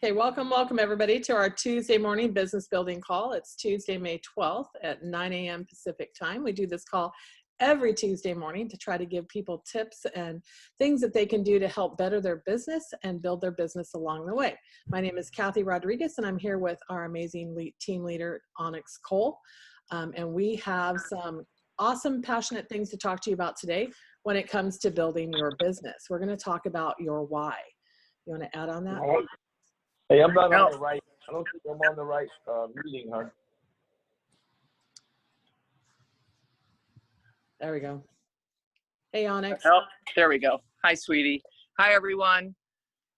Okay, welcome everybody to our Tuesday morning business building call. It's Tuesday, May 12th at 9 a.m. Pacific time. We do this call every Tuesday morning to try to give people tips and things that they can do to help better their business and build their business along the way. My name is Kathy Rodriguez, and I'm here with our amazing team leader, Onyx Coale. And we have some awesome, passionate things to talk to you about today when it comes to building your business. We're going to talk about your why. You want to add on that? Hey, I'm not on the right. I don't think I'm on the right meeting, huh? There we go. Hey, Onyx. Oh, there we go. Hi, sweetie. Hi, everyone.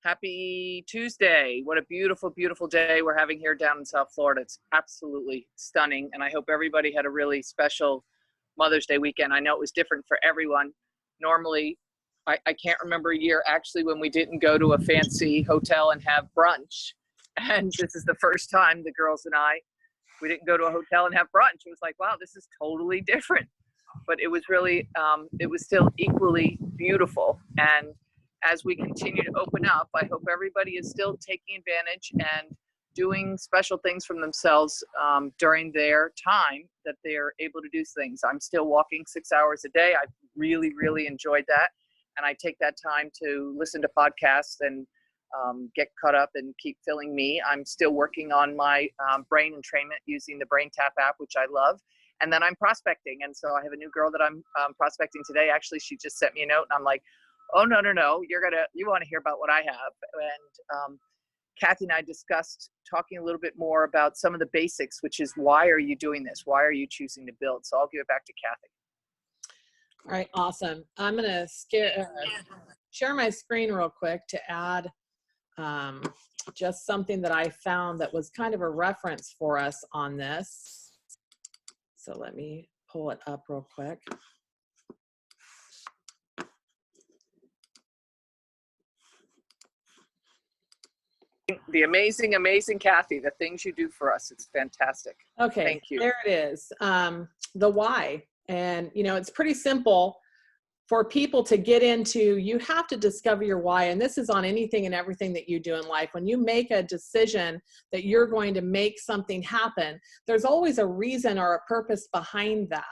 Happy Tuesday. What a beautiful, beautiful day we're having here down in South Florida. It's absolutely stunning, and I hope everybody had a really special Mother's Day weekend. I know it was different for everyone. Normally, I can't remember a year actually when we didn't go to a fancy hotel and have brunch. And this is the first time the girls and we didn't go to a hotel and have brunch. It was like, wow, this is totally different. But it was really, it was still equally beautiful. And as we continue to open up, I hope everybody is still taking advantage and doing special things from themselves during their time that they're able to do things. I'm still walking 6 hours a day. I really, really enjoyed that. And I take that time to listen to podcasts and get caught up and keep filling me. I'm still working on my brain entrainment using the Brain Tap app, which I love. And then I'm prospecting. And so I have a new girl that I'm prospecting today. Actually, she just sent me a note and I'm like, oh, no, you want to hear about what I have. And Kathy and I discussed talking a little bit more about some of the basics, which is why are you doing this? Why are you choosing to build? So I'll give it back to Kathy. All right, awesome. I'm going to share my screen real quick to add just something that I found that was kind of a reference for us on this. So let me pull it up real quick. The amazing, amazing Kathy, the things you do for us. It's fantastic. Okay, thank you. There it is. The why. And, you know, it's pretty simple for people to get into. You have to discover your why. And this is on anything and everything that you do in life. When you make a decision that you're going to make something happen, there's always a reason or a purpose behind that.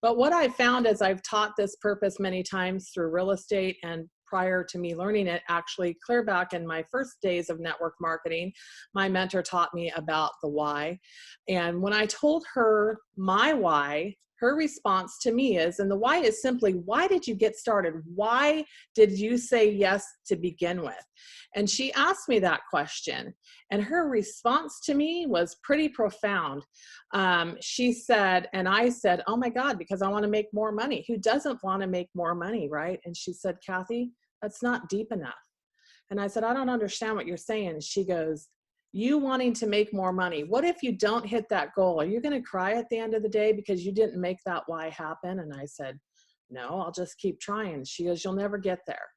But what I found as I've taught this purpose many times through real estate and prior to me learning it, actually clear back in my first days of network marketing, my mentor taught me about the why. And when I told her my why, her response to me is, and the why is simply, why did you get started? Why did you say yes to begin with? And she asked me that question. And her response to me was pretty profound. She said, and I said, oh my God, because I want to make more money. Who doesn't want to make more money, right? And she said, Kathy, that's not deep enough. And I said, I don't understand what you're saying. She goes, you wanting to make more money. What if you don't hit that goal? Are you going to cry at the end of the day because you didn't make that why happen? And I said, no, I'll just keep trying. She goes, you'll never get there.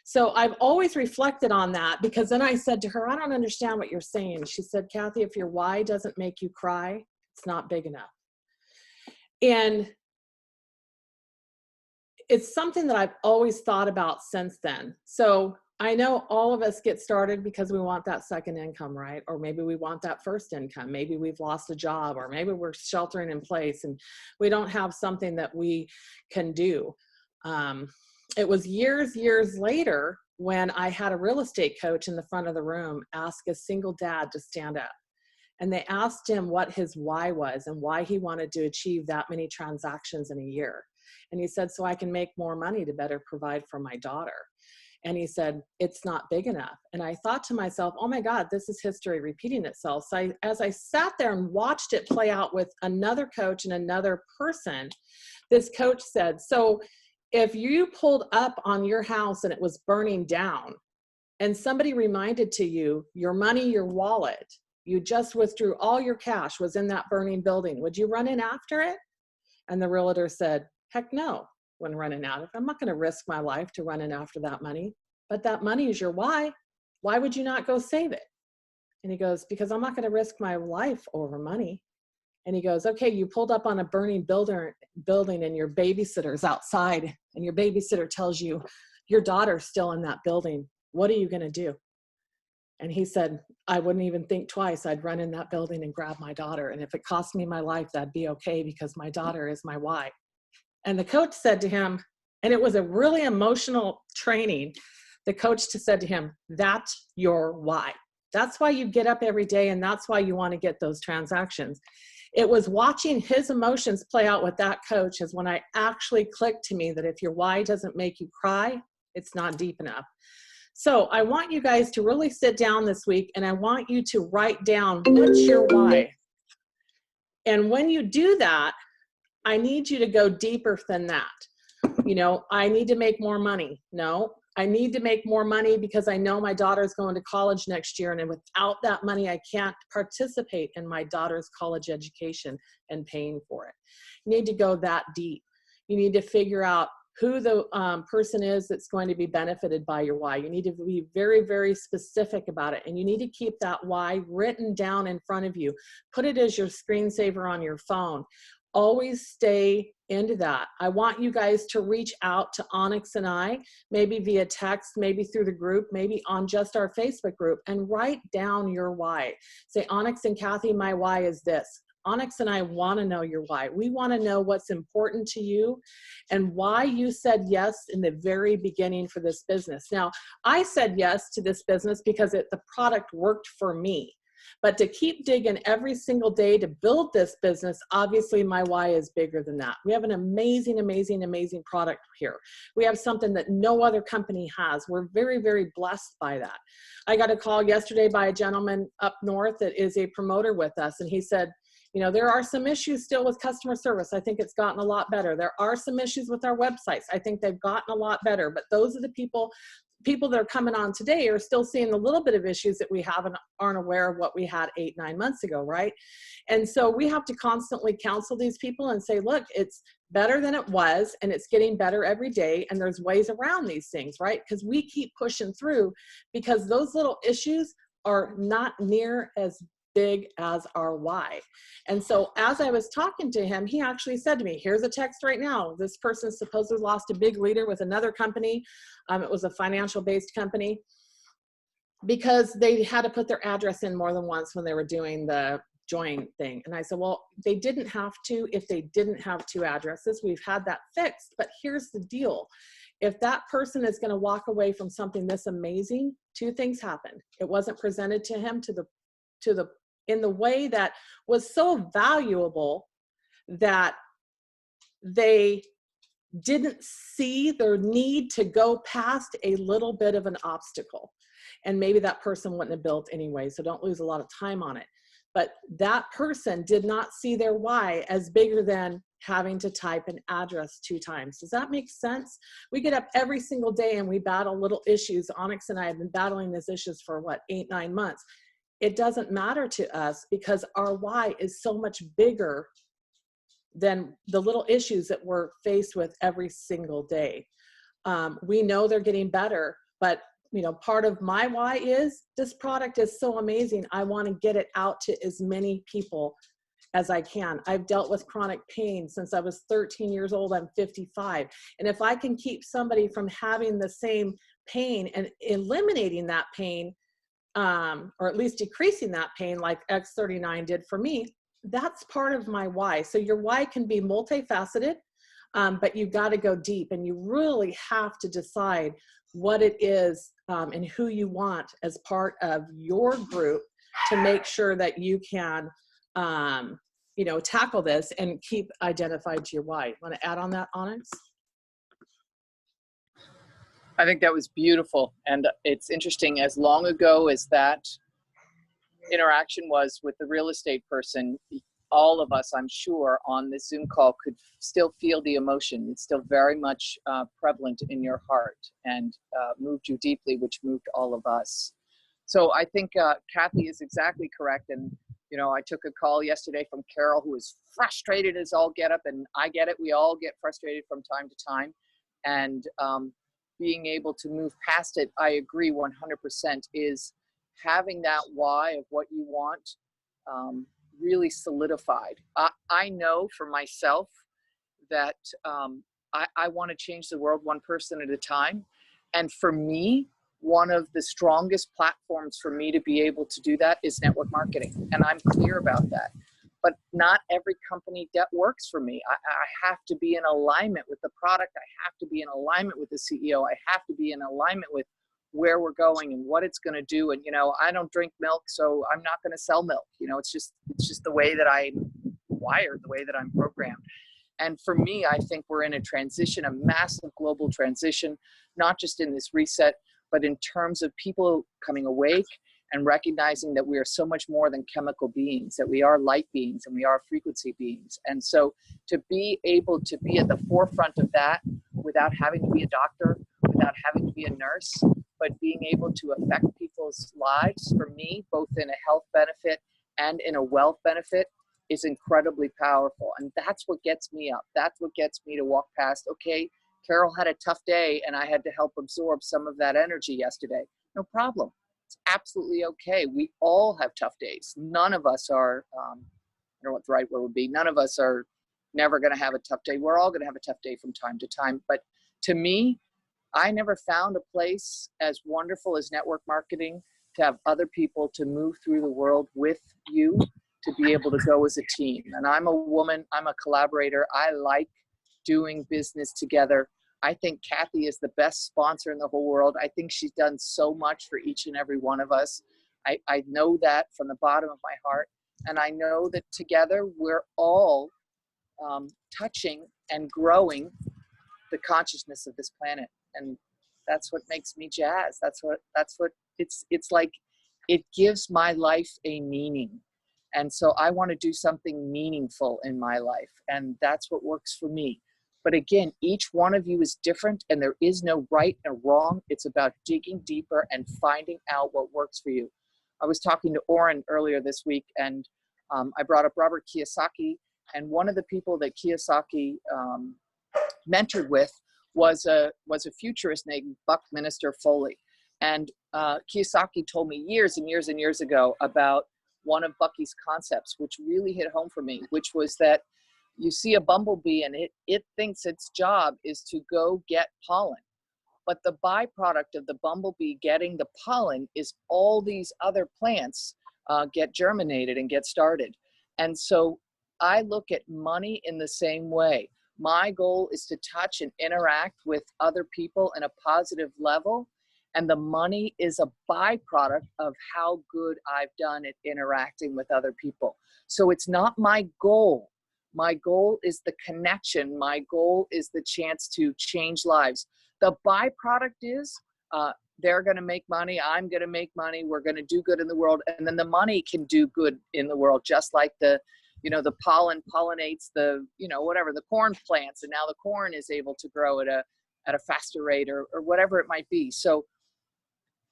So I've always reflected on that, because then I said to her, I don't understand what you're saying. She said, Kathy, if your why doesn't make you cry, it's not big enough. And it's something that I've always thought about since then. So I know all of us get started because we want that second income, right? Or maybe we want that first income. Maybe we've lost a job, or maybe we're sheltering in place and we don't have something that we can do. It was years later when I had a real estate coach in the front of the room ask a single dad to stand up. And they asked him what his why was and why he wanted to achieve that many transactions in a year. And he said, so I can make more money to better provide for my daughter. And he said, it's not big enough. And I thought to myself, oh my God, this is history repeating itself. So as I sat there and watched it play out with another coach and another person, this coach said, so if you pulled up on your house and it was burning down and somebody reminded to you, your money, your wallet, you just withdrew all your cash was in that burning building, would you run in after it? And the realtor said, heck no. When running out, I'm not going to risk my life to run in after that money, but that money is your why. Why would you not go save it? And he goes, because I'm not going to risk my life over money. And he goes, okay, you pulled up on a burning building and your babysitter's outside and your babysitter tells you your daughter's still in that building. What are you going to do? And he said, I wouldn't even think twice. I'd run in that building and grab my daughter. And if it cost me my life, that'd be okay, because my daughter is my why. And the coach said to him, and it was a really emotional training, the coach said to him, that's your why. That's why you get up every day, and that's why you want to get those transactions. It was watching his emotions play out with that coach is when I actually clicked to me that if your why doesn't make you cry, it's not deep enough. So I want you guys to really sit down this week, and I want you to write down what's your why. And when you do that, I need you to go deeper than that. You know, I need to make more money. No, I need to make more money because I know my daughter's going to college next year, and without that money, I can't participate in my daughter's college education and paying for it. You need to go that deep. You need to figure out who the person is that's going to be benefited by your why. You need to be very, very specific about it. And you need to keep that why written down in front of you. Put it as your screensaver on your phone. Always stay into that. I want you guys to reach out to Onyx and I, maybe via text, maybe through the group, maybe on just our Facebook group, and write down your why. Say, Onyx and Kathy, my why is this. Onyx and I want to know your why. We want to know what's important to you and why you said yes in the very beginning for this business. Now, I said yes to this business because the product worked for me. But to keep digging every single day to build this business, obviously my why is bigger than that. We have an amazing, amazing, amazing product here. We have something that no other company has. We're very, very blessed by that. I got a call yesterday by a gentleman up north that is a promoter with us, and he said, you know, there are some issues still with customer service. I think it's gotten a lot better. There are some issues with our websites. I think they've gotten a lot better, but those are the people that are coming on today are still seeing a little bit of issues that we have and aren't aware of what we had 8-9 months ago, right? And so we have to constantly counsel these people and say, look, it's better than it was, and it's getting better every day, and there's ways around these things, right? Because we keep pushing through, because those little issues are not near as big as our why. And so as I was talking to him, he actually said to me, here's a text right now. This person supposedly lost a big leader with another company. It was a financial based company, because they had to put their address in more than once when they were doing the join thing. And I said, well, they didn't have to if they didn't have 2 addresses. We've had that fixed. But here's the deal. If that person is going to walk away from something this amazing, 2 things happened. It wasn't presented to him in the way that was so valuable that they didn't see their need to go past a little bit of an obstacle. And maybe that person wouldn't have built anyway, so don't lose a lot of time on it. But that person did not see their why as bigger than having to type an address 2 times. Does that make sense? We get up every single day and we battle little issues. Onyx and I have been battling these issues for what, 8-9 months. It doesn't matter to us because our why is so much bigger than the little issues that we're faced with every single day. We know they're getting better, but you know, part of my why is this product is so amazing. I want to get it out to as many people as I can. I've dealt with chronic pain since I was 13 years old. I'm 55. And if I can keep somebody from having the same pain and eliminating that pain, or at least decreasing that pain like X39 did for me, that's part of my why. So your why can be multifaceted, but you've got to go deep, and you really have to decide what it is and who you want as part of your group to make sure that you can, you know, tackle this and keep identified to your why. Want to add on that, Onyx? I think that was beautiful. And it's interesting, as long ago as that interaction was with the real estate person, all of us, I'm sure, on this Zoom call could still feel the emotion. It's still very much prevalent in your heart and moved you deeply, which moved all of us. So I think Kathy is exactly correct. And, you know, I took a call yesterday from Carol, who is frustrated as all get up, and I get it. We all get frustrated from time to time. And being able to move past it, I agree 100%, is having that why of what you want really solidified. I know for myself that I want to change the world one person at a time. And for me, one of the strongest platforms for me to be able to do that is network marketing. And I'm clear about that. But not every company that works for me. I have to be in alignment with the product. I have to be in alignment with the CEO. I have to be in alignment with where we're going and what it's going to do. And, you know, I don't drink milk, so I'm not going to sell milk. You know, it's just the way that I'm wired, the way that I'm programmed. And for me, I think we're in a transition, a massive global transition, not just in this reset, but in terms of people coming awake and recognizing that we are so much more than chemical beings, that we are light beings and we are frequency beings. And so to be able to be at the forefront of that without having to be a doctor, without having to be a nurse, but being able to affect people's lives, for me, both in a health benefit and in a wealth benefit, is incredibly powerful. And that's what gets me up. That's what gets me to walk past, okay, Carol had a tough day and I had to help absorb some of that energy yesterday. No problem. It's absolutely okay. We all have tough days. None of us are, I don't know what the right word would be. None of us are never going to have a tough day. We're all going to have a tough day from time to time. But to me, I never found a place as wonderful as network marketing to have other people to move through the world with you, to be able to go as a team. And I'm a woman, I'm a collaborator. I like doing business together. I think Kathy is the best sponsor in the whole world. I think she's done so much for each and every one of us. I know that from the bottom of my heart. And I know that together we're all touching and growing the consciousness of this planet. And that's what makes me jazz. That's what it's like. It gives my life a meaning. And so I want to do something meaningful in my life. And that's what works for me. But again, each one of you is different and there is no right or wrong. It's about digging deeper and finding out what works for you. I was talking to Oren earlier this week and I brought up Robert Kiyosaki, and one of the people that Kiyosaki mentored with was a futurist named Buckminster Foley. And Kiyosaki told me years and years and years ago about one of Bucky's concepts, which really hit home for me, which was that you see a bumblebee and it thinks its job is to go get pollen. But the byproduct of the bumblebee getting the pollen is all these other plants get germinated and get started. And so I look at money in the same way. My goal is to touch and interact with other people in a positive level. And the money is a byproduct of how good I've done at interacting with other people. So it's not my goal. My goal is the connection. My goal is the chance to change lives. The byproduct is they're going to make money. I'm going to make money. We're going to do good in the world. And then the money can do good in the world, just like the pollen pollinates the, whatever, the corn plants. And now the corn is able to grow at a faster rate or whatever it might be. So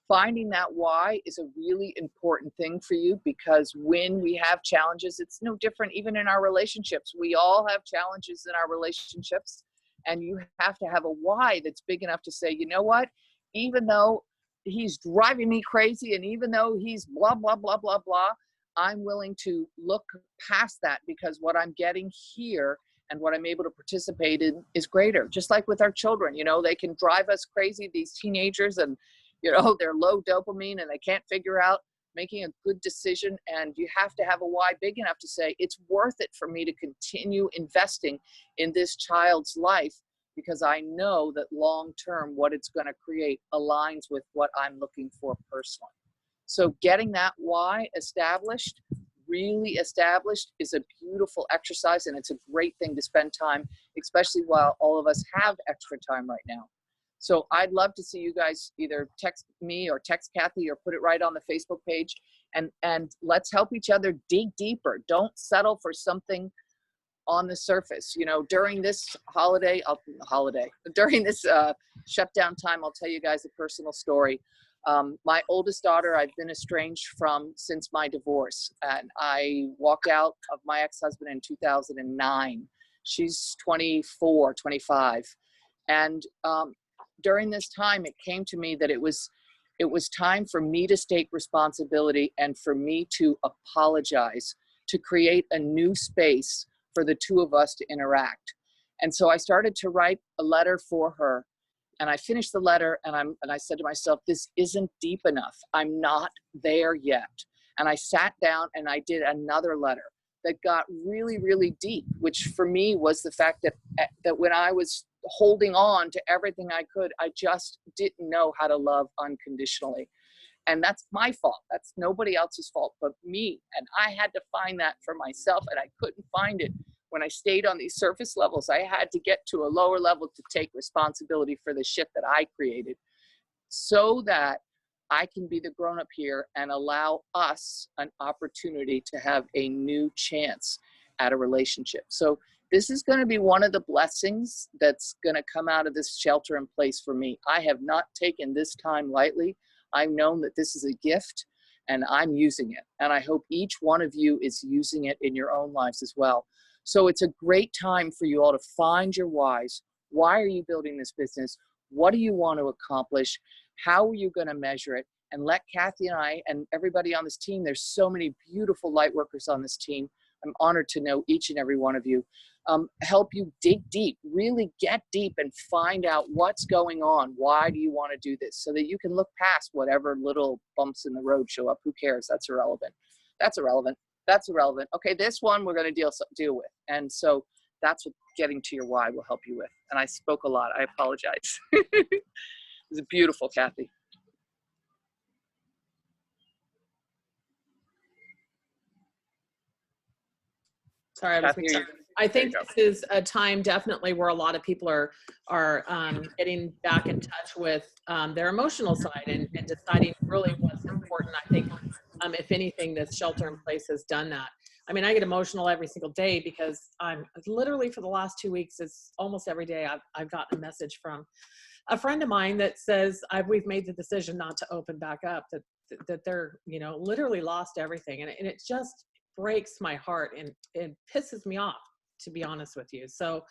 finding that why is a really important thing for you, because when we have challenges, it's no different even in our relationships. We all have challenges in our relationships, and you have to have a why that's big enough to say, you know what, even though he's driving me crazy and even though he's blah, blah, blah, blah, blah, I'm willing to look past that because what I'm getting here and what I'm able to participate in is greater. Just like with our children, they can drive us crazy, these teenagers, and they're low dopamine and they can't figure out making a good decision. And you have to have a why big enough to say, it's worth it for me to continue investing in this child's life because I know that long-term what it's going to create aligns with what I'm looking for personally. So getting that why established, really established, is a beautiful exercise, and it's a great thing to spend time, especially while all of us have extra time right now. So I'd love to see you guys either text me or text Kathy or put it right on the Facebook page, and let's help each other dig deeper. Don't settle for something on the surface. During this during this shutdown time, I'll tell you guys a personal story. My oldest daughter, I've been estranged from since my divorce, and I walked out of my ex-husband in 2009. She's 24, 25. And during this time, it came to me that it was time for me to take responsibility and for me to apologize, to create a new space for the two of us to interact. And so I started to write a letter for her. And I finished the letter, and I said to myself, this isn't deep enough. I'm not there yet. And I sat down and I did another letter that got really, really deep, which for me was the fact that when I was holding on to everything I could, I just didn't know how to love unconditionally. And that's my fault. That's nobody else's fault but me. And I had to find that for myself, and I couldn't find it when I stayed on these surface levels. I had to get to a lower level to take responsibility for the shit that I created, so that I can be the grown-up here and allow us an opportunity to have a new chance at a relationship. So this is going to be one of the blessings that's going to come out of this shelter in place for me. I have not taken this time lightly. I've known that this is a gift, and I'm using it. And I hope each one of you is using it in your own lives as well. So it's a great time for you all to find your whys. Why are you building this business? What do you want to accomplish? How are you going to measure it? And let Kathy and I and everybody on this team, there's so many beautiful light workers on this team. I'm honored to know each and every one of you. Help you dig deep, really get deep and find out what's going on. Why do you want to do this? So that you can look past whatever little bumps in the road show up. Who cares? That's irrelevant. That's irrelevant. That's irrelevant. Okay, this one we're going to deal with. And so that's what getting to your why will help you with. And I spoke a lot. I apologize. It was beautiful, Kathy. Sorry, I think this is a time definitely where a lot of people are getting back in touch with their emotional side and deciding really what's important. I think, if anything, this shelter in place has done that. I mean, I get emotional every single day because I'm literally, for the last 2 weeks, it's almost every day I've gotten a message from a friend of mine that says we've made the decision not to open back up, that they're, literally lost everything. And it just breaks my heart and it pisses me off, to be honest with you. So,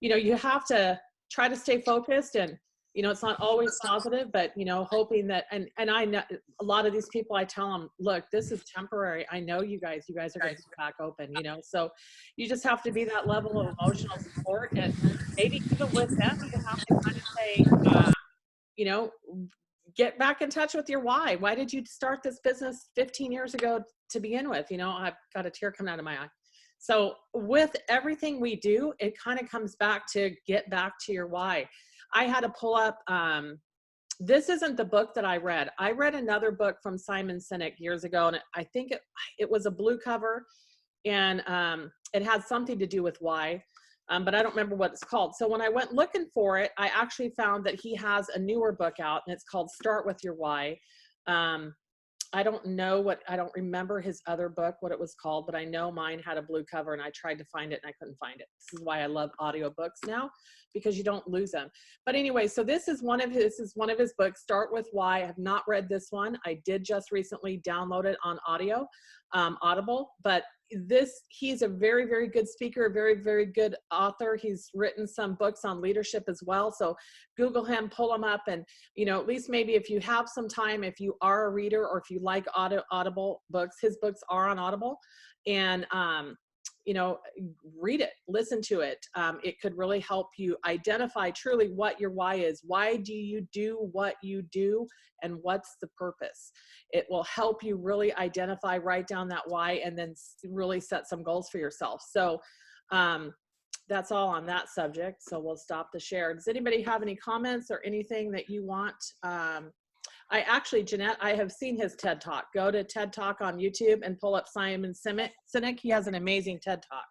you have to try to stay focused, and, it's not always positive, but, hoping that, and I know a lot of these people, I tell them, look, this is temporary. I know you guys are going to be back open, so you just have to be that level of emotional support, and maybe even with them, you have to kind of say, get back in touch with your why. Why did you start this business 15 years ago to begin with? I've got a tear coming out of my eye. So with everything we do, it kind of comes back to get back to your why. I had to pull up, this isn't the book that I read. I read another book from Simon Sinek years ago, and I think it was a blue cover, and it had something to do with why. But I don't remember what it's called. So when I went looking for it, I actually found that he has a newer book out, and it's called Start With Your Why. I don't remember his other book, what it was called, but I know mine had a blue cover, and I tried to find it and I couldn't find it. This is why I love audiobooks now, because you don't lose them. But anyway, so this is one of his books, Start With Why. I have not read this one. I did just recently download it on Audible, but he's a very, very good speaker, a very, very good author. He's written some books on leadership as well. So Google him, pull him up, and, at least maybe if you have some time, if you are a reader or if you like Audible books, his books are on Audible, and, read it, listen to it. It could really help you identify truly what your why is. Why do you do what you do, and what's the purpose? It will help you really identify, write down that why, and then really set some goals for yourself. So that's all on that subject. So we'll stop the share. Does anybody have any comments or anything that you want? Jeanette, I have seen his TED Talk. Go to TED Talk on YouTube and pull up Simon Sinek. He has an amazing TED Talk.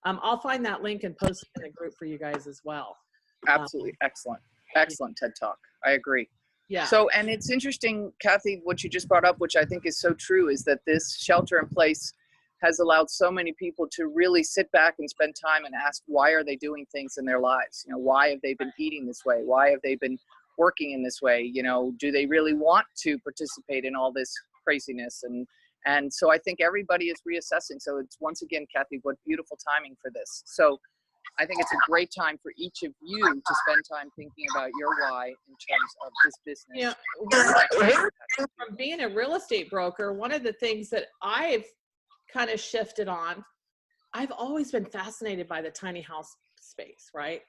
I'll find that link and post it in the group for you guys as well. Absolutely. Excellent TED Talk. I agree. Yeah. So, and it's interesting, Kathy, what you just brought up, which I think is so true, is that this shelter in place has allowed so many people to really sit back and spend time and ask, why are they doing things in their lives? Why have they been eating this way? Why have they been working in this way? Do they really want to participate in all this craziness? And so I think everybody is reassessing. So it's, once again, Kathy, what beautiful timing for this. So I think it's a great time for each of you to spend time thinking about your why in terms of this business. From being a real estate broker, one of the things that I've kind of shifted on, I've always been fascinated by the tiny house space, right?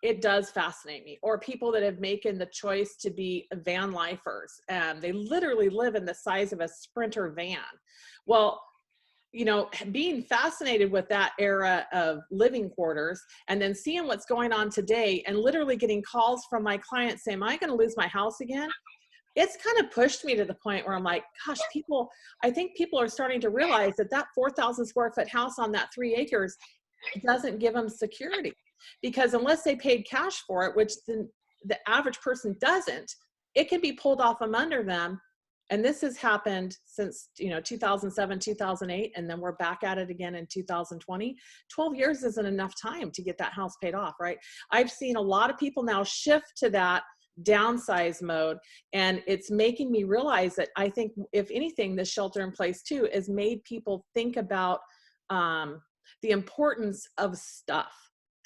it does fascinate me. Or people that have making the choice to be van lifers, and they literally live in the size of a Sprinter van. Well, you know, being fascinated with that era of living quarters and then seeing what's going on today and literally getting calls from my clients saying, am I going to lose my house again? It's kind of pushed me to the point where I'm like, gosh, I think people are starting to realize that that 4,000 square foot house on that 3 acres doesn't give them security, because unless they paid cash for it, which the average person doesn't, it can be pulled off from under them. And this has happened since, you know, 2007, 2008, and then we're back at it again in 2020. 12 years isn't enough time to get that house paid off, right? I've seen a lot of people now shift to that downsize mode, and it's making me realize that I think, if anything, the shelter in place too has made people think about the importance of stuff.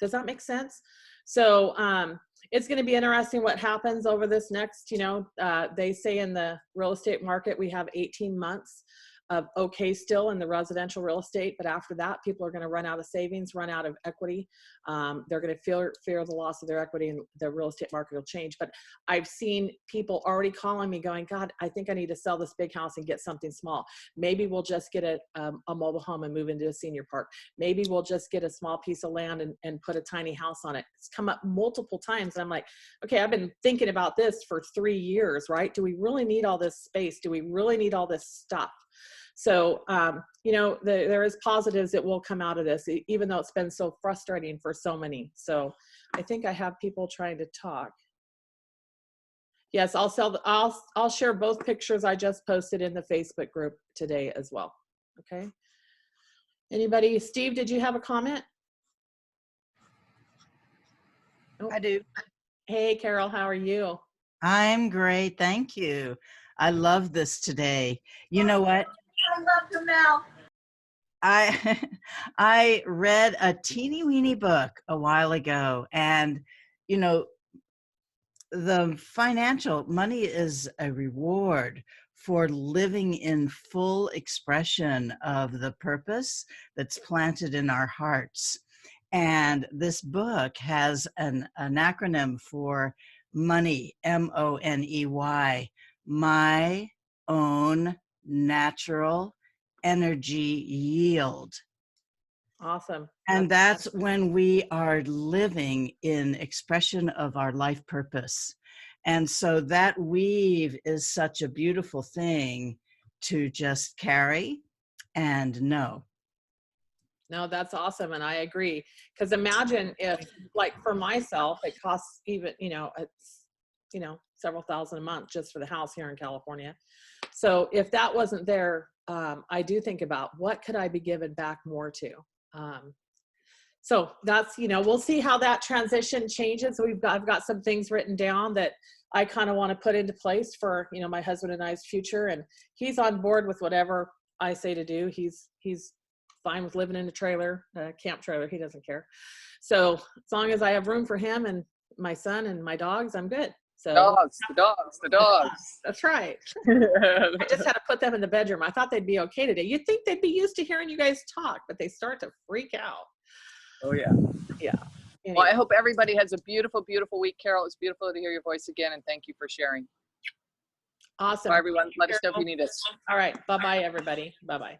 Does that make sense? So it's going to be interesting what happens over this next, you know, they say in the real estate market, we have 18 months of okay still in the residential real estate. But after that, people are going to run out of savings, run out of equity. They're going to fear the loss of their equity, and the real estate market will change. But I've seen people already calling me going, God, I think I need to sell this big house and get something small. Maybe we'll just get a mobile home and move into a senior park. Maybe we'll just get a small piece of land and put a tiny house on it. It's come up multiple times. And I'm like, okay, I've been thinking about this for 3 years, right? Do we really need all this space? Do we really need all this stuff? So, you know, there is positives that will come out of this, even though it's been so frustrating for so many. So I think I have people trying to talk. Yes, I'll share both pictures I just posted in the Facebook group today as well. Okay. Anybody? Steve, did you have a comment? Oh. I do. Hey, Carol, how are you? I'm great. Thank you. I love this today. You know what? I love them now. I read a teeny weeny book a while ago, and you know, the financial money is a reward for living in full expression of the purpose that's planted in our hearts. And this book has an acronym for money, MONEY, my own natural energy yield. Awesome. And that's when we are living in expression of our life purpose. And so that weave is such a beautiful thing to just carry and know. No, that's awesome. And I agree. Because imagine if, like, for myself, it costs even, you know, it's, you know, several thousand a month just for the house here in California. So if that wasn't there, I do think about what could I be given back more to? So that's, you know, we'll see how that transition changes. I've got some things written down that I kind of want to put into place for, you know, my husband and I's future. And he's on board with whatever I say to do. He's fine with living in a trailer, a camp trailer. He doesn't care. So as long as I have room for him and my son and my dogs, I'm good. So the dogs. That's right. I just had to put them in the bedroom. I thought they'd be okay today. You'd think they'd be used to hearing you guys talk, but they start to freak out. Oh yeah. Yeah. Anyway. Well, I hope everybody has a beautiful, beautiful week. Carol, it's beautiful to hear your voice again, and thank you for sharing. Awesome. Bye, everyone. Let us know if you need us. All right. Bye-bye, everybody. Bye-bye.